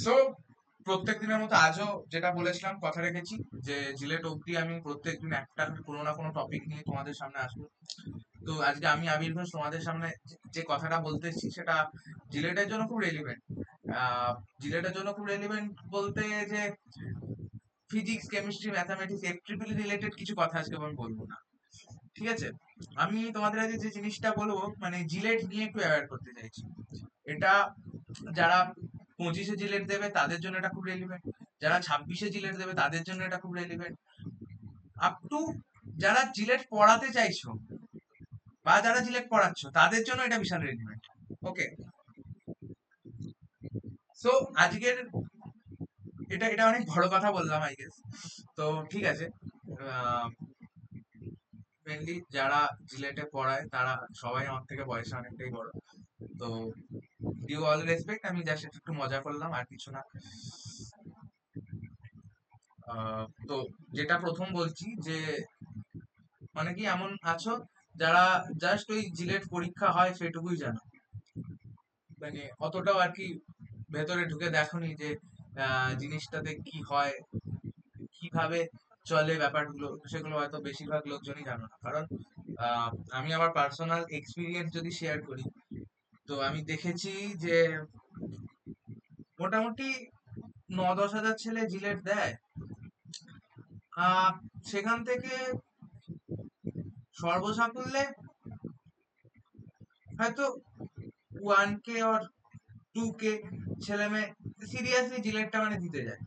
So প্রত্যেক দিনের মতো আজও যেটা বলেছিলাম কথা রেখেছি, যে জিলেট অব্দি আমি প্রত্যেকদিন একটা কোনো না কোনো টপিক নিয়ে তোমাদের সামনে আসবো। তো আজকে আমি আবির ঘোষ তোমাদের সামনে যে কথাটা বলতেছি সেটা জিলেটের জন্য খুব রেলিভেন্ট। জিলেটের জন্য খুব রেলিভেন্ট বলতে যে ফিজিক্স, কেমিস্ট্রি, ম্যাথামেটিক্স, এফট্রিপল রিলেটেড কিছু কথা আজকে আমি বলবো না, ঠিক আছে? আমি তোমাদের আজকে যে জিনিসটা বলবো মানে জিলেট নিয়ে একটু অ্যাওয়ার করতে চাইছি। এটা যারা 25-এ জিলেট দেবে তাদের জন্য এটা খুব রেলিভেন্ট, যারা 26-এ জিলেট দেবে তাদের জন্য এটা খুব রেলিভেন্ট, আপ টু যারা জিলেট পড়াতে চাইছো বা যারা জিলেট পড়াচ্ছ তাদের জন্য এটা বিশাল রেলিভেন্ট। ওকে, সো আজকের এটা এটা অনেক বড় কথা বললাম আই গেস। তো ঠিক আছে, মেনলি যারা জিলেটে পড়ায় তারা সবাই আমার থেকে বয়সে অনেকটাই বড়। তো ডিউ অল রেসপেক্ট, আমি জাস্ট একটু মজা করলাম আর কিছু না। তো যেটা প্রথম বলছি যে মানে কি এমন আছো যারা জাস্ট ওই জিলেট পরীক্ষা হয় সেটুকুই জানো, মানে অতটাও আর কি ভেতরে ঢুকে দেখোনি যে জিনিসটাতে কি হয়, কিভাবে চলে ব্যাপারগুলো, সেগুলো হয়তো বেশিরভাগ লোকজনই জানো না। কারণ আহ, আমি আমার পার্সোনাল এক্সপিরিয়েন্স যদি শেয়ার করি, তো আমি দেখেছি যে মোটামুটি 9-10 হাজার ছেলে জিলেট দেয়। আহ, সেখান থেকে সর্বসাকুল্যে হয়তো 1K আর 2K ছেলে মেয়ে সিরিয়াসলি জিলেটটা মানে দিতে যায়।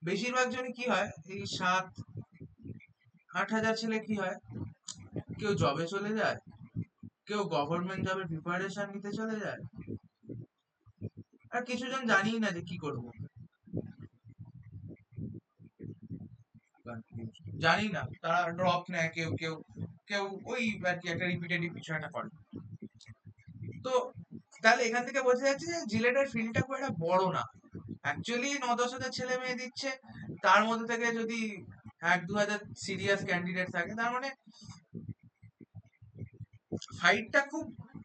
বেশিরভাগ জনই কি হয়, এই 7-8 হাজার ছেলে কি হয়, কেউ জবে চলে যায়, কেউ গভর্নমেন্ট জবের প্রিপারেশন নিতে চলে যায়, আর কিছু জন জানিই না যে কি করব, জানি না, তারা ড্রপ নেয়, কেউ কেউ কেউ ওই আর কি একটা রিপিটেটিভ কিছু একটা করে। তো তাহলে এখান থেকে বোঝা যাচ্ছে যে জিলেটের ফিল্ডটা খুব একটা বড় না। অ্যাকচুয়ালি 9-10 হাজার ছেলে মেয়ে দিচ্ছে, তার মধ্যে থেকে যদি 1-2 হাজার সিরিয়াস ক্যান্ডিডেট থাকে, তার মানে ফাইটটা খুব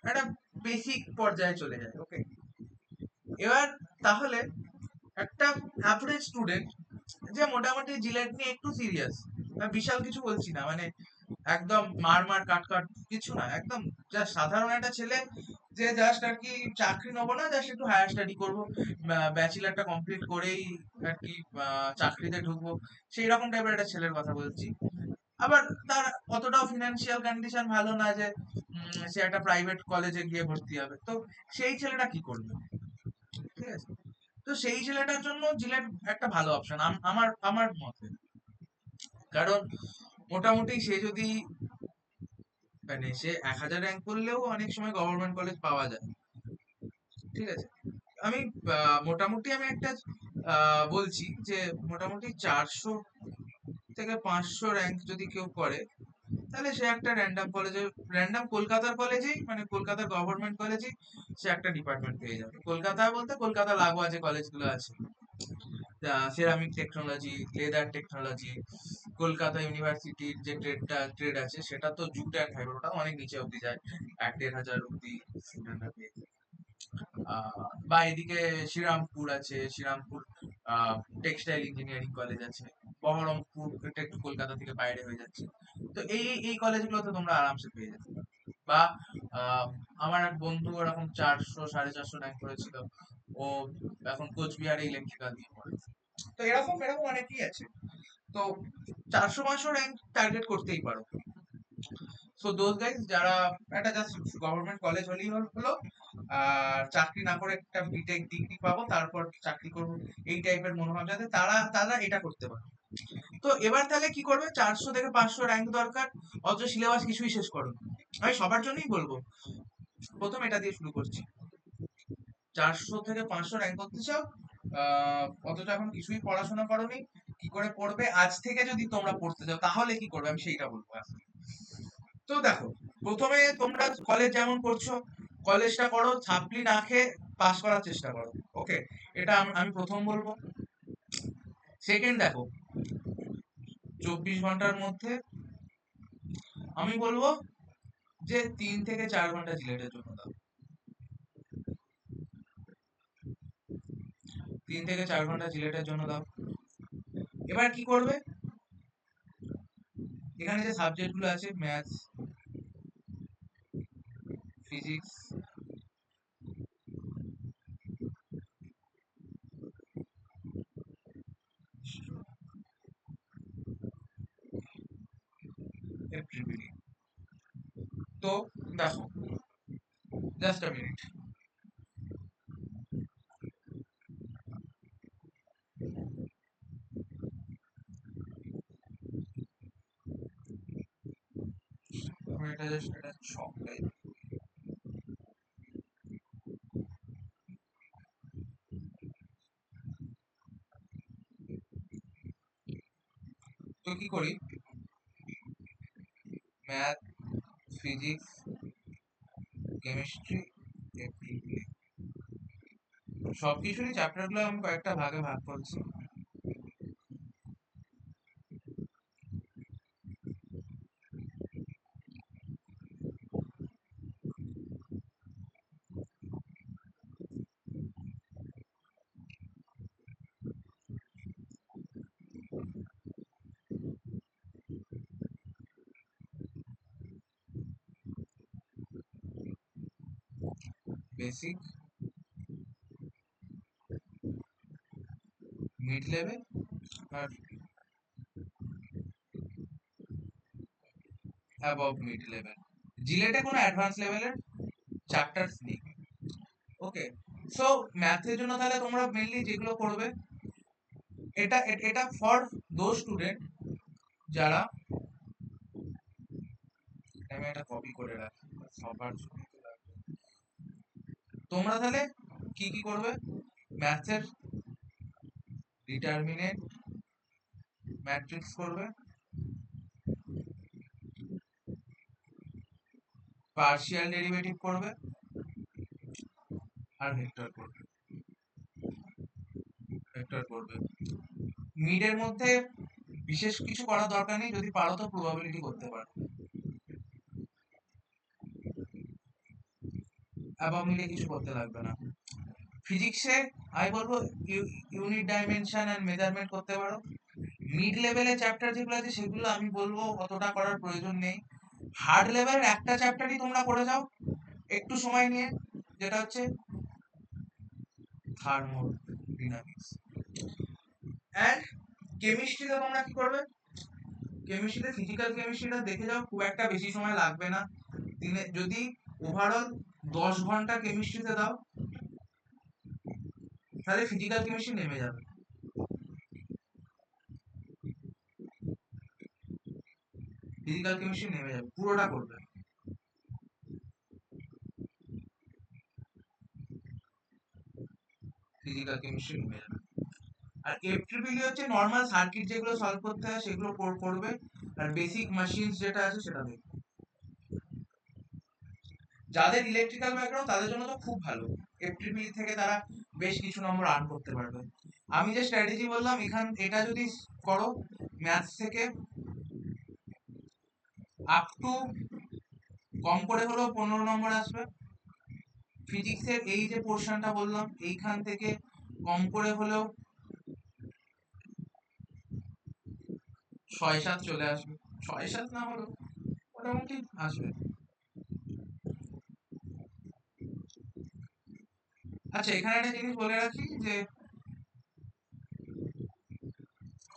একটা বেসিক পর্যায়ে চলে যায়। ওকে, এবার তাহলে একটা অ্যাভারেজ স্টুডেন্ট যে মোটামুটি জিলেট নিয়ে একটু সিরিয়াস, বিশাল কিছু বলছি না, মানে একদম মার মার কাট কাট কিছু না, একদম জাস্ট সাধারণ একটা ছেলে যে জাস্ট আর কি চাকরি নেবো না, জাস্ট একটু হায়ার স্টাডি করবো, ব্যাচেলারটা কমপ্লিট করেই আর কি চাকরিতে ঢুকবো, সেই রকম টাইপের একটা ছেলের কথা বলছি। আবার তার অতটাও ফিনান্সিয়াল কন্ডিশন ভালো না যে সে একটা প্রাইভেট কলেজে গিয়ে ভর্তি হবে, তো সেই ছেলেটা কি করবে? ঠিক আছে, তো সেই ছেলেটার জন্য জিলেট একটা ভালো অপশন আমার আমার মতে। কারণ মোটামুটি সে যদি মানে সে 1,000 র্যাঙ্ক করলেও অনেক সময় গভর্নমেন্ট কলেজ পাওয়া যায়, ঠিক আছে? আমি মোটামুটি আমি একটা বলছি যে মোটামুটি 400 থেকে 500 র্যাঙ্ক যদি কেউ করে, তাহলে সে একটা র্যান্ডম কলেজে, র্যান্ডম কলকাতার কলেজেই, মানে কলকাতার গভর্নমেন্ট কলেজেই সে একটা ডিপার্টমেন্ট পেয়ে যাবে। কলকাতা বলতে কলকাতা লাগোয়া যে কলেজগুলো আছে, ceramic technology, leather technology, Kolkata ইউনিভার্সিটির যে ট্রেড আছে সেটা তো জুট অ্যান্ড ফাইবার, ওটা অনেক নিচে অব্দি যায়, 1-1.5 হাজার অব্দি স্টুডেন্টরা পেয়ে যায়। বা এদিকে শ্রীরামপুর আছে, শ্রীরামপুর টেক্সটাইল ইঞ্জিনিয়ারিং কলেজ আছে, বহরমপুর, এটা একটু কলকাতা থেকে বাইরে হয়ে যাচ্ছে। তো এই এই কলেজগুলোতে তোমরা আরামসে পেয়ে যেতে পারো। বা আহ, আমার এক বন্ধু এরকম 400-450 র্যাঙ্ক করেছিল, ও এখন কোচবিহারে ইলেকট্রিক্যাল দিয়ে পড়ে। তো এরকম এরকম অনেকেই আছে। তো 400-500 র্যাঙ্ক টার্গেট করতেই পারো। সো দোজ গাইজ যারা একটা জাস্ট গভর্নমেন্ট কলেজ হলেই হলো, আর চাকরি না করে একটা বিটেক ডিগ্রি পাবো তারপর চাকরি করবো, এই টাইপের মনোভাব যাতে, তারা তারা এটা করতে পারে। তো এবার তাহলে কি করবে, 400 থেকে 500 র্যাঙ্ক দরকার, অথচ সিলেবাস কিছুই শেষ করো। আমি সবার জন্যই বলবো, প্রথম এটা দিয়ে শুরু করছি। 400 থেকে 500 র্যাঙ্ক করতে চাও, অথচ এখন কিছুই পড়াশোনা করোনি, কি করে পড়বে? আজ থেকে যদি তোমরা পড়তে চাও তাহলে কি করবে আমি সেইটা বলবো আজকে। তো দেখো, প্রথমে তোমরা কলেজ যেমন করছো, কলেজটা করো, ছাপলি না খেয়ে পাস করার চেষ্টা করো। ওকে, এটা আমি প্রথম বলবো। সেকেন্ড দেখো, 24 ঘন্টার মধ্যে আমি বলবো যে 3 থেকে 4 ঘন্টা জিলেটের জন্য দাও। 3 থেকে 4 ঘন্টা জিলেটের জন্য দাও। এবার কি করবে, এখানে যে সাবজেক্ট গুলো আছে ম্যাথস, ফিজিক্স, এপ্রিবিলি, তো দেখো জাস্ট আ মিনিট, আমি এটা জাস্ট এটা ছকটাই, তো কি করি, ম্যাথ, ফিজিক্স, কেমিস্ট্রি, এপ্রিবিলি, সবকিছুরই চ্যাপ্টার গুলো আমি কয়েকটা ভাগে ভাগ করছি। বেসিক, মিড লেভেল, আর অ্যাবভ মিড লেভেল। জিলেটে কোনো অ্যাডভান্স লেভেলের চ্যাপ্টারস নেই। ওকে, সো ম্যাথের জন্য তাহলে তোমরা মেইনলি যেগুলো করবে, এটা ফর দোজ স্টুডেন্ট যারা, আমি এটা কপি করে রাখি সবার জন্য তো রাখবো। তোমরা তাহলে কি কি করবে, ম্যাথের ডিটারমিনেন্ট ম্যাট্রিক্স করবে, পার্শিয়াল ডেরিভেটিভ করবে, আর ভেক্টর করবে, ভেক্টর করবে। মিডের মধ্যে বিশেষ কিছু করার দরকার নেই, যদি পারো তো প্রবাবিলিটি করতে পারো, অ্যাবভ মিডে কিছু করতে লাগবে না। ফিজিক্সে আমি বলবো ইউনিট ডাইমেনশন এন্ড মেজারমেন্ট করতে পারো। মিড লেভেলের চ্যাপ্টার যেগুলো আছে সেগুলো আমি বলবো অতটা করার প্রয়োজন নেই। হার্ড লেভেলের একটা চ্যাপ্টারই তোমরা করে যাও একটু সময় নিয়ে, যেটা হচ্ছে থার্মোডিনামিক্স। অ্যান্ড কেমিস্ট্রিতে তোমরা কি করবে, কেমিস্ট্রিতে ফিজিক্যাল কেমিস্ট্রিটা দেখে যাও, খুব একটা বেশি সময় লাগবে না। দিনে যদি ওভারঅল 10 ঘন্টা কেমিস্ট্রিতে দাও, তাহলে ফিজিক্যাল কেমিস্ট্রি নেমে যাবে। ফিজিক্যাল কেমিস্ট্রি নেমে যাবে, পুরোটা করবে ফিজিক্যাল কেমিস্ট্রি নেমে যাবে। আর এফটিবিলি হচ্ছে নর্মাল সার্কিট যেগুলো সলভ করতে হয় সেগুলো করবে, আর বেসিক মেশিনস যেটা আছে সেটা দেখবে। যাদের ইলেকট্রিক্যাল ব্যাকগ্রাউন্ড তাদের জন্য তো খুব ভালো, এফটিবিলি থেকে তারা বেশ কিছু নম্বর আর্ন করতে পারবে। আমি যে স্ট্র্যাটেজি বললাম, এটা যদি করো, ম্যাথস থেকে আপ টু কম করে হলেও 15 নম্বর আসবে। ফিজিক্সের এই যে পোর্শনটা বললাম এইখান থেকে কম করে হলেও 6-7 চলে আসবে, 6-7 না হলেও মোটামুটি আসবে। আচ্ছা, এখানে একটা জিনিস বলে রাখি যে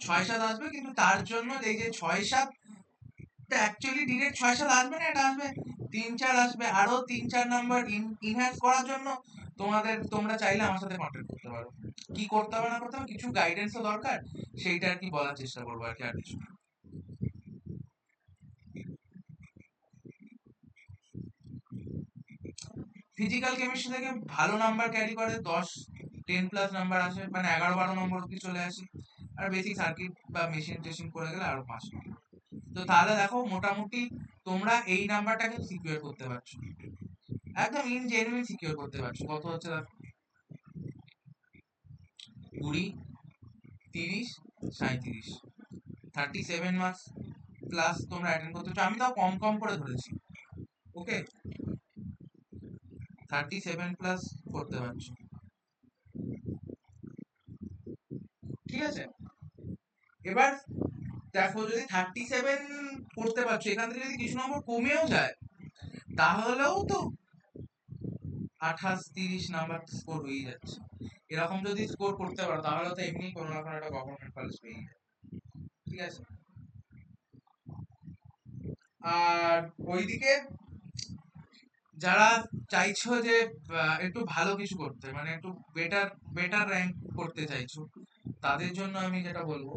6-7 আসবে, কিন্তু তার জন্য এই যে 6-7 অ্যাকচুয়ালি ডিরেক্ট 6-7 আসবে না, এটা আসবে 3-4 আসবে, আরো 3-4 নাম্বার ইনহ্যান্স করার জন্য তোমরা চাইলে আমার সাথে কন্ট্যাক্ট করতে পারো। কি করতে হবে না করতে হবে, কিছু গাইডেন্সও দরকার, সেইটা আর কি বলার চেষ্টা করবো আর কি, আর কিছু না। ফিজিক্যাল কেমিস্ট্রি থেকে ভালো নাম্বার ক্যারি করে 10-10+ নাম্বার আসে, মানে 11-12 নম্বর অব্দি চলে আসে। আর বেসিক সার্কিট বা মেশিন টেশিন করে গেলে আরো 5 নম্বর। তো তাহলে দেখো মোটামুটি তোমরা এই নাম্বারটাকে সিকিউর করতে পারছো, একদম ইন জেনুইন সিকিউর করতে পারছো। কত হচ্ছে দেখো, 20, 30, 37, 37 মার্কস প্লাস তোমরা অ্যাটেন্ড করতে পারছো। আমি তাও কম কম করে ধরেছি, ওকে, 37 প্লাস করতে পারছো। ঠিক আছে? এবার দেখো যদি 37 করতে পারছো, এখান থেকে যদি কিছু নম্বর কমেও যায় তাহলেও তো 28-30 নাম্বার স্কোর হয়ে যাচ্ছে। এরকম যদি স্কোর করতে পারো তাহলে তো এমনি কোনো না কোনো একটা গভর্নমেন্ট কলেজ পেয়ে যাবে। ঠিক আছে? আর ওইদিকে যারা চাইছো যে একটু ভালো কিছু করতে, মানে একটু বেটার বেটার র্যাঙ্ক করতে চাইছো, তাদের জন্য আমি যেটা বলবো,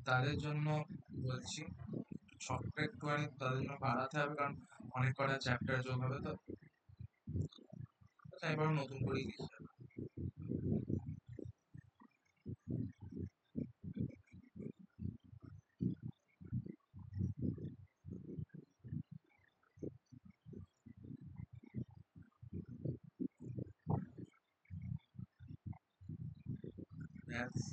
তাদের জন্য বলছি শখটা একটুখানি তাদের জন্য বাড়াতে হবে, কারণ অনেক কটা চ্যাপ্টার যোগ হবে তো। আচ্ছা, এবার নতুন করেই লিখতে হবে। Maths,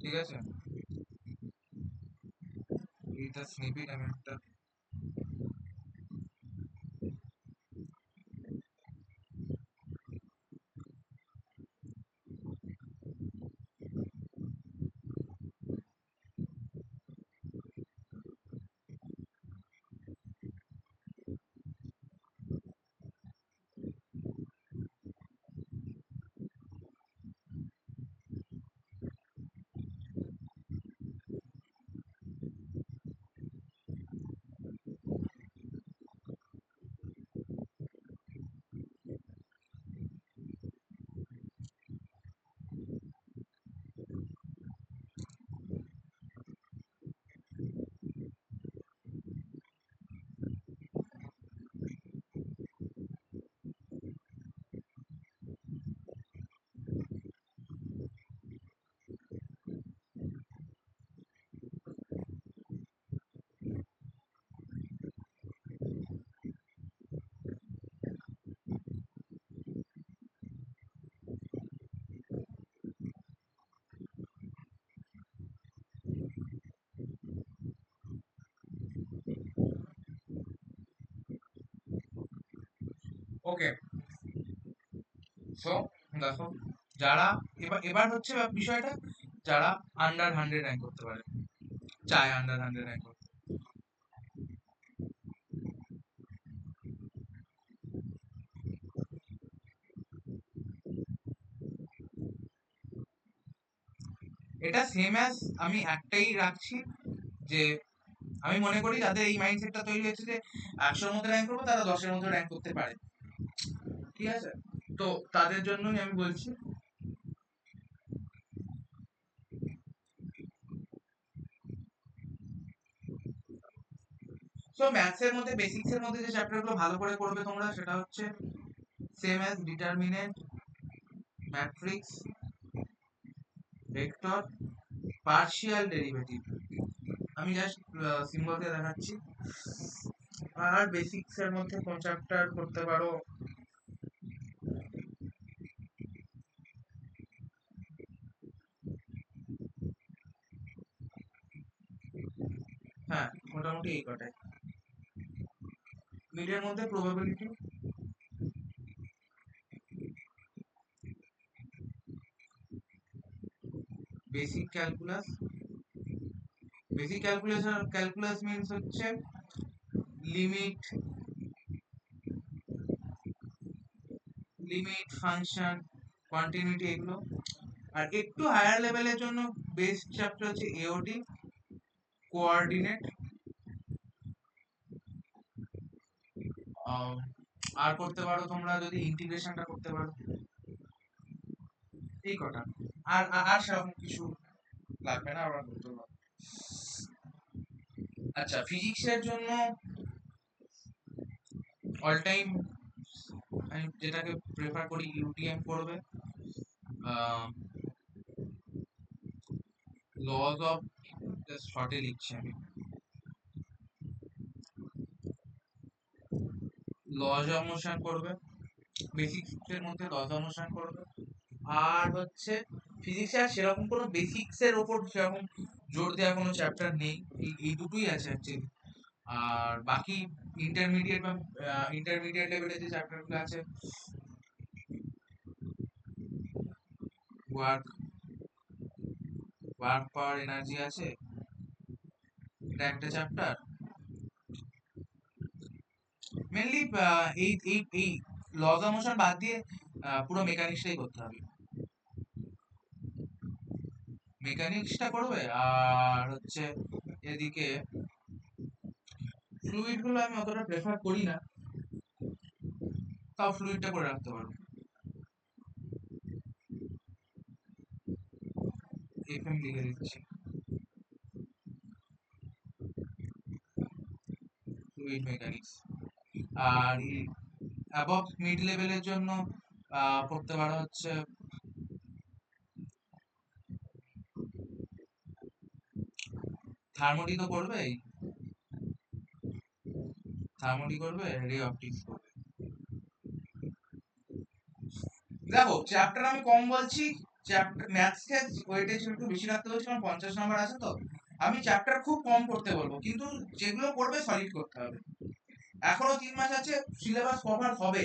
ঠিক আছে? এইটা স্নিপেট আমি একটা, ওকে। সো দেখো, যারা এবার এবার হচ্ছে বিষয়টা, যারা আন্ডার 100 র্যাঙ্ক করতে পারে, চায় আন্ডার 100 র্যাঙ্ক করতে, এটা সেম অ্যাজ আমি একটাই রাখছি, যে আমি মনে করি যাদের এই মাইন্ডসেটটা তৈরি হয়েছে যে 100-র মধ্যে র্যাঙ্ক করবো, তারা 10-এর মধ্যে র্যাঙ্ক করতে পারে। ঠিক আছে? তো তাদের জন্যই আমি বলছি। সো ম্যাথস এর মধ্যে, বেসিক্স এর মধ্যে যে চ্যাপ্টার গুলো ভালো করে করবে তোমরা, সেটা হচ্ছে same as determinant, matrix, vector, partial derivative. আমি জাস্ট সিম্বল দিয়ে দেখাচ্ছি। আর বেসিক্স এর মধ্যে কোন চ্যাপ্টার করতে পারো? হ্যাঁ, মোটামুটি এই কটাই। মিডের মধ্যে probability, basic calculus. Basic calculus, calculus means হচ্ছে লিমিট, ফাংশন, কন্টিনিউটি, এগুলো। আর একটু হায়ার লেভেলের জন্য বেস্ট চ্যাপ্টার হচ্ছে এওডি, কোঅর্ডিনেট। আর করতে পারো তোমরা যদি ইন্টিগ্রেশনটা করতে পারো, এই কটা। আর আর সেরকম কিছু লাগবে না, আবার করতে পারো। আচ্ছা, ফিজিক্সের জন্য অল টাইম আমি যেটাকে প্রেফার করি, ইউটিএম করবে। লজ অফ, জাস্ট শর্টে লিখছি আমি, লজ অফ মোশন করবে। বেসিক্স এর মধ্যে লস মোশন করবে। আর হচ্ছে ফিজিক্সে আর সেরকম কোনো বেসিক্স এর ওপর সেরকম জোর দেওয়া কোনো চ্যাপ্টার নেই, এই দুটোই আছে অ্যাকচুয়ালি। আর বাকি ইন্টারমিডিয়েট বা ইন্টারমিডিয়েট লেভেলে যে চ্যাপ্টারগুলো আছে, ওয়ার্ক ওয়ার্ক পাওয়ার এনার্জি আছে, এটা একটা চ্যাপ্টার। মেনলি এই এই এই লস মোশন বাদ দিয়ে পুরো মেকানিক্সটাই করতে হবে, মেকানিক্সটা করবে। আর হচ্ছে এদিকে ফ্লুইড গুলো আমি অতটা প্রেফার করি না, তাও ফ্লুইডটা করে রাখতে পারো। এফএম লিখে দিচ্ছি, ফ্লুইড মেকানিক্স। আর অ্যাবভ মিড লেভেলের জন্য পড়তে পারো হচ্ছে থার্মোডি তো করবেই, থার্মোডি করবে, রে অপটিক্স করবে। দেখো চ্যাপ্টার আমি কম বলছি, চ্যাপ্টার ম্যাথসকে ওয়েটেজ একটু বেশি রাখতে বলছি কারণ 50 নম্বর আছে তো। আমি চ্যাপ্টার খুব কম করতে বলবো, কিন্তু যেগুলো করবে সলিড করতে হবে। এখনো 3 মাস আছে, সিলেবাস কভার হবে।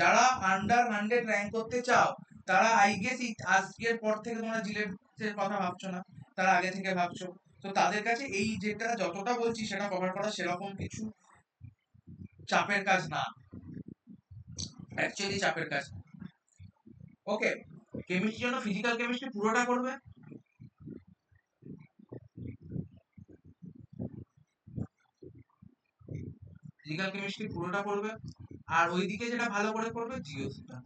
যারা আন্ডার 100 র্যাঙ্ক করতে চাও, তারা আই গেস আজকের পর থেকে তোমরা জিলেটের কথা ভাবছো না, তারা আগে থেকে ভাবছো। তো তাদের কাছে এই যেটা যতটা বলছি সেটা কভার করা সেরকম কিছু চাপের কাজ না, অ্যাকচুয়ালি চাপের কাজ। ওকে, কেমিস্ট্রির জন্য ফিজিক্যাল কেমিস্ট্রি পুরোটা করবে, ফিজিক্যাল কেমিস্ট্রি পুরোটা করবে। আর ওইদিকে যেটা ভালো করে করবে জিওসটা।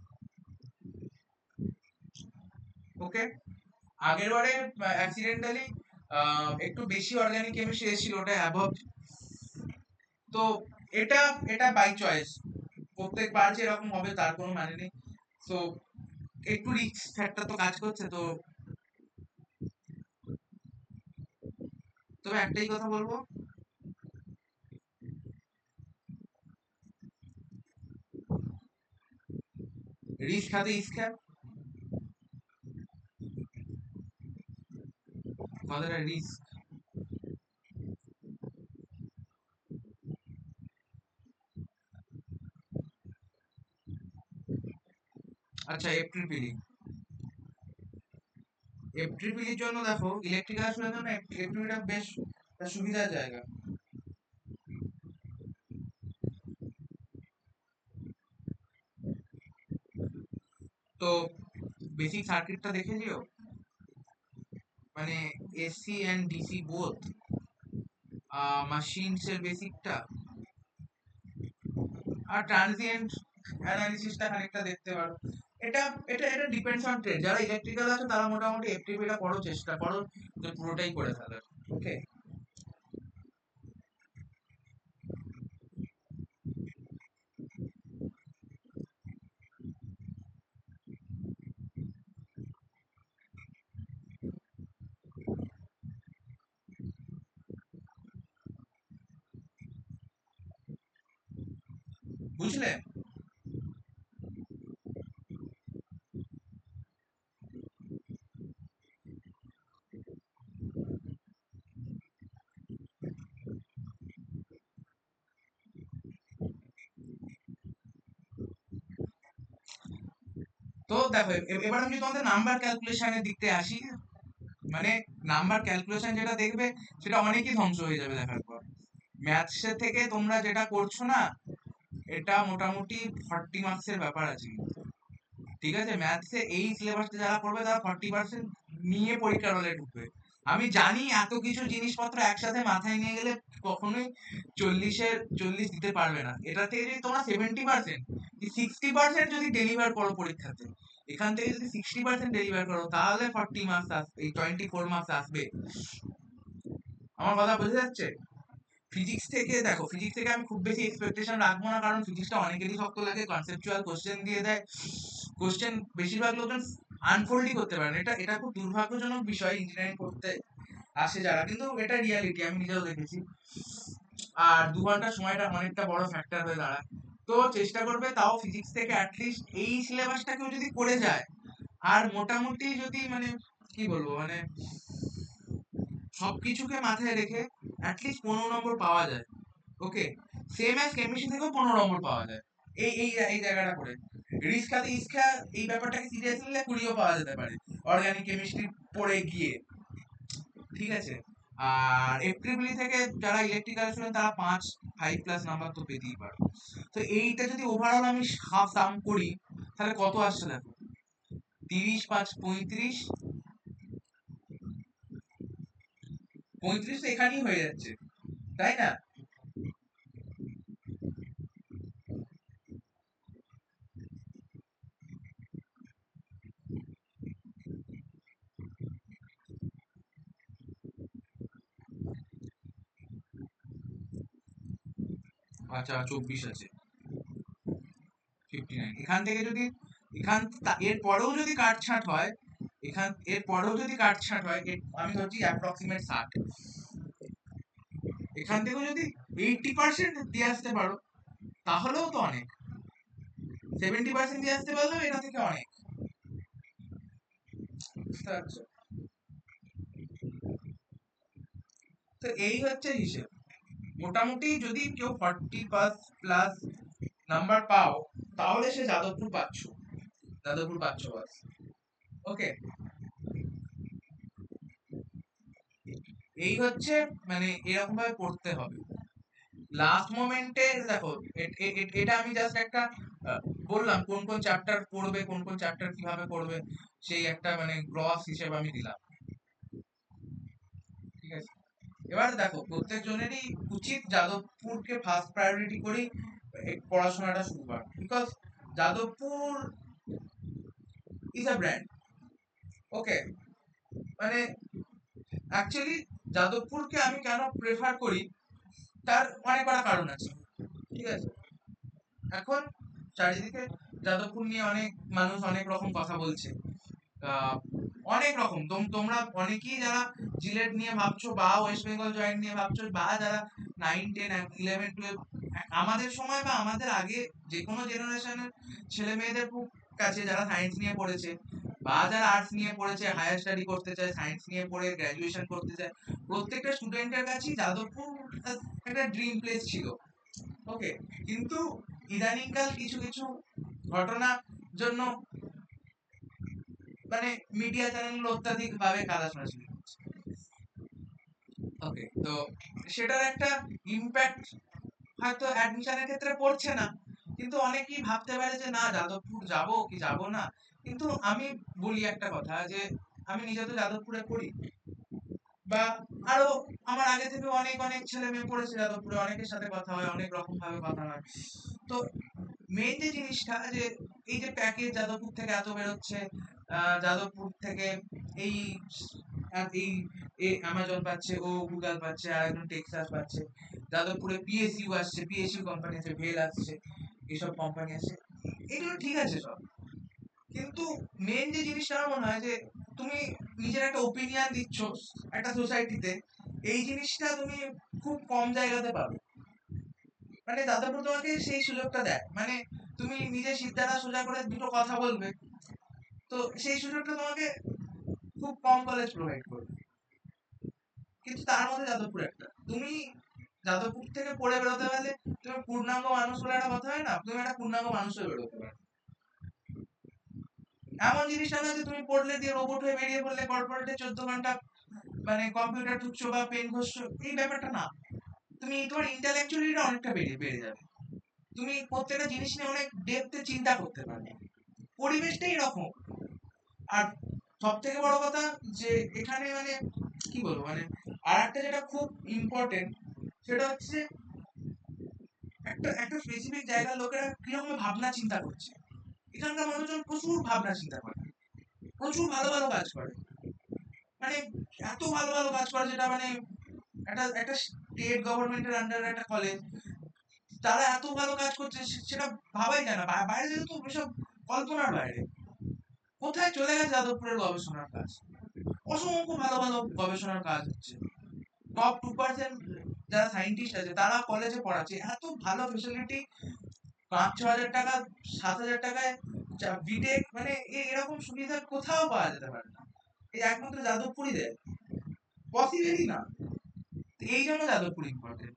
ওকে, আগের বারে অ্যাক্সিডেন্টালি একটু বেশি অর্গানিক কেমিস্ট্রি এসেছিল, ওটা অ্যাবভ। তো এটা এটা বাই চয়েস, প্রত্যেকবার যে এরকম হবে তার কোনো মানে নেই। তো একটু রিস্ক ফ্যাক্টর তো কাজ করছে তো। তবে একটাই কথা বলবো, রিস্ক হাতে ইস্কা, কথাটা রিস্ক। আচ্ছা, এফট্রিপিলি, এফট্রিপিলির জন্য দেখো ইলেকট্রিক্যাল জন্য এফট্রিপিলিটা বেশ একটা সুবিধার জায়গা। তো বেসিক সার্কিটটা দেখে দিও, মানে এসি এন্ড ডিসি বোথ, মাশিনস এর বেসিকটা, আর ট্রানজিয়েন্ট অ্যানালিসিসটা খানিকটা দেখতে পারো। এটা এটা এটা ডিপেন্ডস অন ট্রেড। যারা ইলেকট্রিক্যাল আছে তারা মোটামুটি এফটিপিটা পড়ো, চেষ্টা করো যে পুরোটাই করে ফেলার। ওকে, বুঝলে? তো দেখো এবার আমি যদি তোমাদের নাম্বার ক্যালকুলেশনের দিক থেকে আসি, মানে নাম্বার ক্যালকুলেশন যেটা দেখবে সেটা অনেকই ধ্বংস হয়ে যাবে দেখার পর। ম্যাথসের থেকে তোমরা যেটা করছো না, এটা মোটামুটি 40 মার্কসের ব্যাপার আছে কিন্তু। ঠিক আছে, ম্যাথসে এই সিলেবাসটা যারা করবে তারা 40% নিয়ে পরীক্ষার হলে ঢুকবে। আমি জানি এত কিছু জিনিসপত্র একসাথে মাথায় নিয়ে গেলে কখনোই 40-40 দিতে পারবে না। এটা থেকে যদি তোমরা 70% কি 60% যদি ডেলিভার করো পরীক্ষাতে, এখান থেকে যদি 60% ডেলিভার করো তাহলে 40 মার্কস আসবে, এই 24 মার্কস আসবে। আমার কথা বোঝা যাচ্ছে? ফিজিক্স থেকে দেখো, ফিজিক্স থেকে আমি খুব বেশি এক্সপেকটেশন রাখবো না, কারণ ফিজিক্সটা অনেকেরই শক্ত লাগে, কনসেপচুয়াল কোশ্চেন দিয়ে দেয়। কোশ্চেন বেশিরভাগ লোকজন আনফোল্ডই করতে পারে না। এটা এটা খুব দুর্ভাগ্যজনক বিষয় ইঞ্জিনিয়ারিং করতে আসে যারা, কিন্তু এটা রিয়ালিটি, আমি নিজেও দেখেছি। আর 2 ঘন্টার সময়টা অনেকটা বড় ফ্যাক্টর হয়ে দাঁড়ায়। তো চেষ্টা করবে তাও ফিজিক্স থেকে অ্যাটলিস্ট এই সিলেবাসটা কেউ যদি করে যায়, আর মোটামুটি যদি মানে কি বলবো মানে সবকিছুকে মাথায় রেখে অ্যাটলিস্ট 15 নম্বর পাওয়া যায়। ওকে, সেম অ্যাজ কেমিস্ট্রি থেকেও 15 নম্বর পাওয়া যায় এই এই এই জায়গাটা করে। রিস্কাতে ইস্কা এই ব্যাপারটাকে সিরিয়াস নিলে 20ও পাওয়া যেতে পারে অর্গানিক কেমিস্ট্রি পড়ে গিয়ে, ঠিক আছে। আর এপ্রিল থেকে যারা ইলেকট্রিক্যাল স্টুডেন্ট তারা 5+ নাম্বার তো পেতেই পারে। তো এইটা যদি ওভারঅল আমি হাফ সাম করি তাহলে কত আসছে দেখো, 30 5 35, 35 তো এখানেই হয়ে যাচ্ছে, তাই না? আচ্ছা 24 আছে, 59। এখান থেকে যদি এর পরেও যদি কাটছাঁট হয়, এর পরেও যদি কাটছাঁট হয় আমি ধরছি অ্যাপ্রক্সিমেট 60, এখান থেকেও যদি 80% দিয়ে আসতে পারো তাহলেও তো অনেক, 70% দিয়ে আসতে পারলেও এটা থেকে অনেক, বুঝতে পারছো? তো এই হচ্ছে হিসেব। মোটামুটি যদি কেউ 40+ নাম্বার পাও তাহলে সে যাদবপুর পাচ্ছ, যাদবপুর পাচ্ছ বাস। ওকে, এই হচ্ছে মানে এরকম ভাবে পড়তে হবে। লাস্ট মোমেন্টে দেখো, এটা আমি জাস্ট একটা বললাম কোন কোন চ্যাপ্টার পড়বে, কোন কোন চ্যাপ্টার কিভাবে পড়বে, সেই একটা মানে গ্রস হিসেবে আমি দিলাম, ঠিক আছে। এবার দেখো প্রত্যেক জনেরই উচিত যাদবপুরকে ফার্স্ট প্রায়োরিটি করেই পড়াশোনাটা শুরু করা, because Jadavpur is a brand. Okay, মানে অ্যাকচুয়ালি যাদবপুরকে আমি কেন প্রেফার করি তার অনেক কটা কারণ আছে, ঠিক আছে। এখন চারিদিকে যাদবপুর নিয়ে অনেক মানুষ অনেক রকম কথা বলছে, আহ, অনেক রকম তোমরা অনেকেই যারা জিলেট নিয়ে ভাবছো বা ওয়েস্ট বেঙ্গল জয়েন্ট নিয়ে ভাবছো, বা যারা 9 10 11 12 আমাদের সময় বা আমাদের আগে যে কোনো জেনারেশনের ছেলে মেয়েদের কাছে যারা সায়েন্স নিয়ে পড়েছে বা যারা আর্টস নিয়ে পড়েছে, হায়ার স্টাডি করতে চায়, সায়েন্স নিয়ে পড়ে গ্র্যাজুয়েশন করতে চায়, প্রত্যেকটা স্টুডেন্টের কাছেই যাদবপুর একটা ড্রিম প্লেস ছিল। ওকে, কিন্তু ইদানিংকাল কিছু কিছু ঘটনার জন্য মানে মিডিয়া চ্যানেল অত্যাধিক ভাবে কাদা ছড়াছড়ি করছে। ওকে, তো সেটার একটা ইম্প্যাক্ট হয়তো অ্যাডমিশনের ক্ষেত্রে পড়ছে না, কিন্তু অনেকেই ভাবতে পারে যে না যাদবপুর যাব কি যাব না। কিন্তু আমি বলি একটা কথা যে আমি নিজে তো যাদবপুরে পড়ি, বা আরো আমার আগে থেকে অনেক অনেক ছেলে মেয়ে পড়েছে যাদবপুরে, অনেকের সাথে কথা হয়, অনেক রকম ভাবে কথা হয়। তো মেইন যে জিনিসটা যে এই যে প্যাকেজ যাদবপুর থেকে এত বেরোচ্ছে, যাদবপুর থেকে এই এই অ্যামাজন পাচ্ছে, ও গুগল পাচ্ছে, আর একজন টেক্সাস পাচ্ছে, যাদবপুরে পিএসইউ আসছে, পিএসইউ কোম্পানি আছে, ভেল আসছে, এসব কোম্পানি আছে, এগুলো ঠিক আছে সব। কিন্তু মেন যে জিনিসটা আমার মনে হয় যে তুমি নিজের একটা ওপিনিয়ন দিচ্ছ একটা সোসাইটিতে, এই জিনিসটা তুমি খুব কম জায়গাতে পাবে। মানে যাদবপুর তোমাকে সেই সুযোগটা দেয়, মানে তুমি নিজের সিদ্ধাটা সোজা করে দুটো কথা বলবে, তো সেই সুযোগটা তোমাকে খুব কম কলেজ প্রোভাইড করবে। কিন্তু তার মধ্যে যাদবপুর একটা, তুমি যাদবপুর থেকে পড়ে বেরোতে পারলে তুমি পূর্ণাঙ্গ মানুষ বলে একটা কথা হয় না, তুমি একটা পূর্ণাঙ্গ মানুষ হয়ে বেরোতে পারো। এমন জিনিসটা না যে তুমি পড়লে দিয়ে রোবট হয়ে বেরিয়ে পড়লে কর্পোরেটে 14 ঘন্টা মানে কম্পিউটার ঢুকছো বা পেন ঘষছো, এই ব্যাপারটা না। তুমি তোমার ইন্টালেকচুয়ালিটা অনেকটা বেড়ে যাবে, তুমি প্রত্যেকটা জিনিস নিয়ে অনেক ডেপথে চিন্তা করতে পারবে, পরিবেশটা এরকম। আর সব থেকে বড় কথা যে এখানে মানে কি বলবো মানে আর একটা যেটা খুব ইম্পর্টেন্ট, সেটা হচ্ছে একটা একটা স্পেসিফিক জায়গার লোকেরা কিরকম ভাবনা চিন্তা করছে। এখানকার মানুষজন প্রচুর ভাবনা চিন্তা করে, প্রচুর ভালো ভালো কাজ করে, মানে এত ভালো ভালো কাজ করে যেটা মানে একটা একটা স্টেট গভর্নমেন্টের আন্ডারে একটা কলেজ, তারা এত ভালো কাজ করছে সেটা ভাবাই যায় না, বাইরে যেতে তো এসব কল্পনার বাইরে। কোথায় চলে গেছে যাদবপুরের গবেষণার কাজ, অসংখ্য ভালো ভালো গবেষণার কাজ হচ্ছে, টপ 2% যারা সায়েন্টিস্ট আছে তারা কলেজে পড়াচ্ছে, এত ভালো ফেসিলিটি 5-6 হাজার টাকা, 7 হাজার টাকায় বিটেক, মানে এরকম সুবিধা কোথাও পাওয়া যেতে পারে না, এই একমাত্র যাদবপুরই দেয়, পসিবলই না। এই জন্য যাদবপুর ইম্পর্টেন্ট।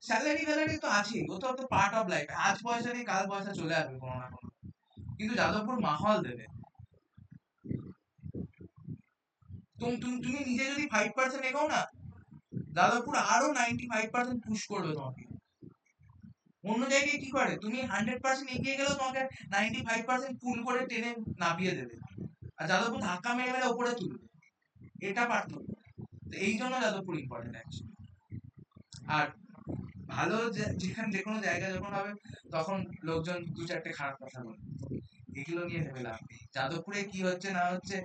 স্যালারি ভ্যালারি তো আছেই, ও তো পার্ট অফ লাইফ, আজ পয়সা নেই কাল পয়সা চলে আসবে কোনো না কোনো, কিন্তু যাদবপুর মাহল দেবে। তুমি নিজে যদি 5% এগোও না, যাদবপুর আরো 95% পুশ করবে তোমাকে। অন্য জায়গায় কি করে, তুমি 100% এগিয়ে গেলেও তোমাকে 95% পুল করে টেনে নামিয়ে দেবে, আর যাদবপুর ধাক্কা মেরে মেরে ওপরে তুলবে, এটা পার্থক্য। তো এই জন্য যাদবপুর ইম্পর্টেন্ট অ্যাকচুয়ালি। আর ভালো যেখানে যে কোনো জায়গায় যখন হবে, তখন লোকজন 2-4টে খারাপ কথা বলবে, এগুলো নিয়ে ভেবে লাভ নেই। যাদবপুরে কি হচ্ছে না হচ্ছে,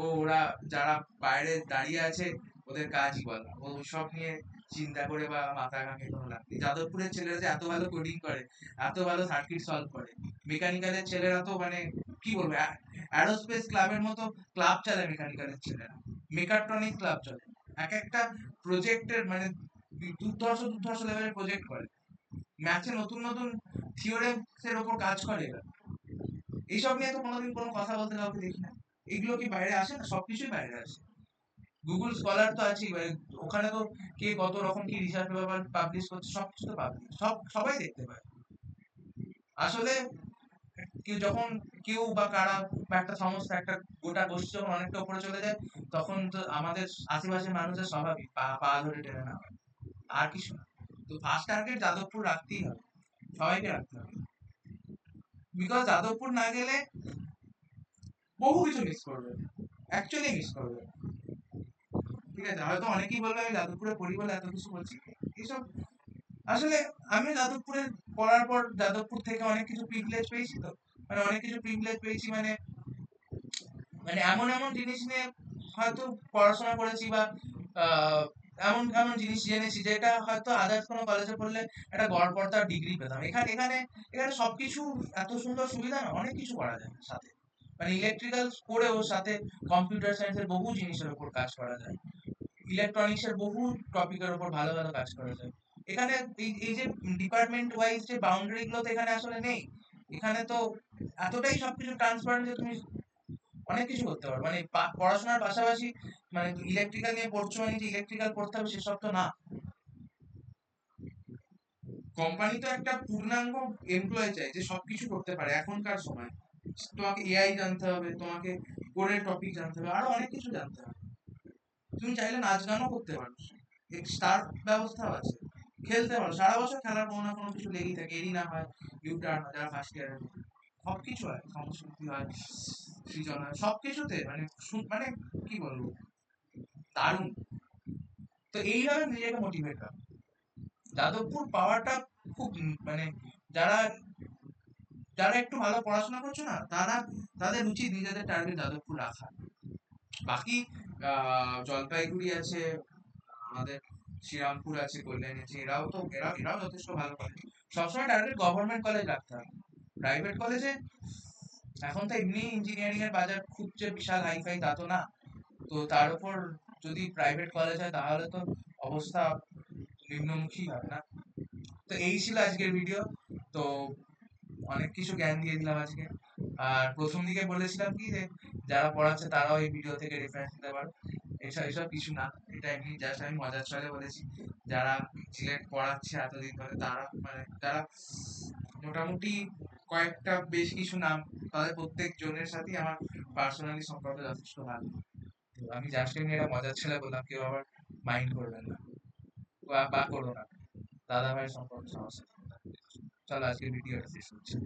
ওরা যারা বাইরে দাঁড়িয়ে আছে ওদের কাজই বলা, ও সব নিয়ে চিন্তা করে বা মাথা ঘামিয়ে কোনো লাভ নেই। যাদবপুরের ছেলেরা যে এত ভালো কোডিং করে, এত ভালো সার্কিট সলভ করে, মেকানিক্যালের ছেলেরা তো মানে কি বলবো, অ্যারোস্পেস ক্লাবের মতো ক্লাব চালায় মেকানিক্যালের ছেলেরা, মেকাট্রনিক ক্লাব চলে, এক একটা প্রজেক্টের মানে দুর্ধর্ষ লেভেলের প্রজেক্ট করে, ম্যাথে নতুন নতুন থিওরেমস এর উপর কাজ করে এরা। এইসব নিয়ে তো কোনোদিন কোনো কথা বলতে কাউকে দেখি না। এগুলো কি বাইরে আসে না? সবকিছুই বাইরে আসে। গুগল স্কলার তো আছেই, ওখানে তো কে কত রকম কি রিসার্চ পেপার পাবলিশ করছে সবকিছু তো পাবলিশ, সবাই দেখতে পায়। আসলে কেউ যখন, কেউ বা কারা বা একটা সংস্থা, একটা গোটা গোষ্ঠী যখন অনেকটা উপরে চলে যায়, তখন তো আমাদের আশেপাশের মানুষের স্বাভাবিক পা পা ধরে টেনে না, আর কিছু না। তো ফার্স্ট টার্গেট যাদবপুর রাখতেই হবে, সবাইকে রাখতে হবে, বিকজ যাদবপুর না গেলে বহু কিছু মিস করবে, অ্যাকচুয়ালি মিস করবে। ঠিক আছে, হয়তো অনেকেই বলবে আমি যাদবপুরে পড়ি বলে এত কিছু বলছি, এইসব আসলে আমি যাদবপুরে পড়ার পর যাদবপুর থেকে অনেক কিছু প্রিভিলেজ পেয়েছি, তো মানে অনেক কিছু প্রিভিলেজ পেয়েছি, মানে মানে এমন এমন জিনিস নিয়ে হয়তো পড়াশোনা করেছি, বা এমন এমন জিনিস জেনেছি যেটা হয়তো আদার্স কোনো কলেজে পড়লে একটা গড়পড়তা ডিগ্রি পেতাম। এখানে এখানে এখানে সবকিছু এত সুন্দর সুবিধা, না অনেক কিছু করা যায় সাথে, মানে ইলেকট্রিক্যাল পড়েও সাথে কম্পিউটার সায়েন্সের বহু জিনিসের উপর কাজ করা যায়, ইলেকট্রনিক্স এর বহু টপিকের উপর ভালো ভালো কাজ করা যায়। এখানে এই যে ডিপার্টমেন্ট ওয়াইজ যে বাউন্ডারি গুলো তো এখানে আসলে নেই। এখানে তো এতটাই সবকিছু ট্রান্সপারেন্ট যে তুমি অনেক কিছু করতে পারো, মানে পড়াশোনার পাশাপাশি, মানে ইলেকট্রিক্যাল নিয়ে পড়ছো মানে যে ইলেকট্রিক্যাল পড়তে হবে সেসব তো না। কোম্পানি তো একটা পূর্ণাঙ্গ এমপ্লয় চাই যে সবকিছু করতে পারে এখনকার সময়। তোমাকে এআই জানতে হবে, তোমাকে কোডের টপিক জানতে হবে, আরো অনেক কিছু জানতে হবে। তুমি চাইলে নাচ গানও করতে পারো, স্টার ব্যবস্থাও আছে, খেলতে পারো সারা বছর, খেলার কোনো না কোনো কিছু লেগেই থাকে, এরই না হয় ইউটার্ন হয় যারা ফার্স্ট ইয়ারে, সবকিছু হয়, সংস্কৃতি হয়, সৃজন হয়, সবকিছুতে মানে মানে কি বলবো, দারুণ। তো এইভাবে নিজেকে মোটিভেট রাখো। যাদবপুর পাওয়াটা খুব মানে যারা যারা একটু ভালো পড়াশোনা করছো না, তাদের উচিত নিজেদের টার্গেট যাদবপুর রাখা। বাকি জলপাইগুড়ি আছে, আমাদের শ্রীরামপুর আছে, কল্যাণী আছে, এরাও যথেষ্ট ভালো কলেজ। সবসময় টার্গেট গভর্নমেন্ট কলেজ রাখতে হবে। প্রাইভেট কলেজে এখন তো এমনি ইঞ্জিনিয়ারিং এর বাজার খুব যে বিশাল হাইফাই তা তো না, তো তার উপর যদি প্রাইভেট কলেজ হয় তাহলে তো অবস্থা নিম্নমুখী হবে না। তো এই ছিল আজকের ভিডিও। তো অনেক কিছু জ্ঞান দিয়ে দিলাম আজকে। আর প্রথম দিকে বলেছিলাম কি যে যারা পড়াচ্ছে তারাও এই ভিডিও থেকে রেফারেন্স নিতে পারো, এসব এসব কিছু না, এটা এমনি জাস্ট আমি মজার ছলে বলেছি। যারা সিলেট পড়াচ্ছে এতদিন ধরে, তারা মানে যারা মোটামুটি কয়েকটা বেশ কিছু নাম, তাদের প্রত্যেক জনের সাথেই আমার পার্সোনালি সম্পর্ক যথেষ্ট ভালো। তো আমি জাস্ট এমনি একটা মজার ছেলে বললাম, কেউ আবার মাইন্ড করবেন না বা করো না, দাদা ভাইয়ের সম্পর্ক সমস্যা। চলো আজকের ভিডিওটা শেষ হচ্ছে।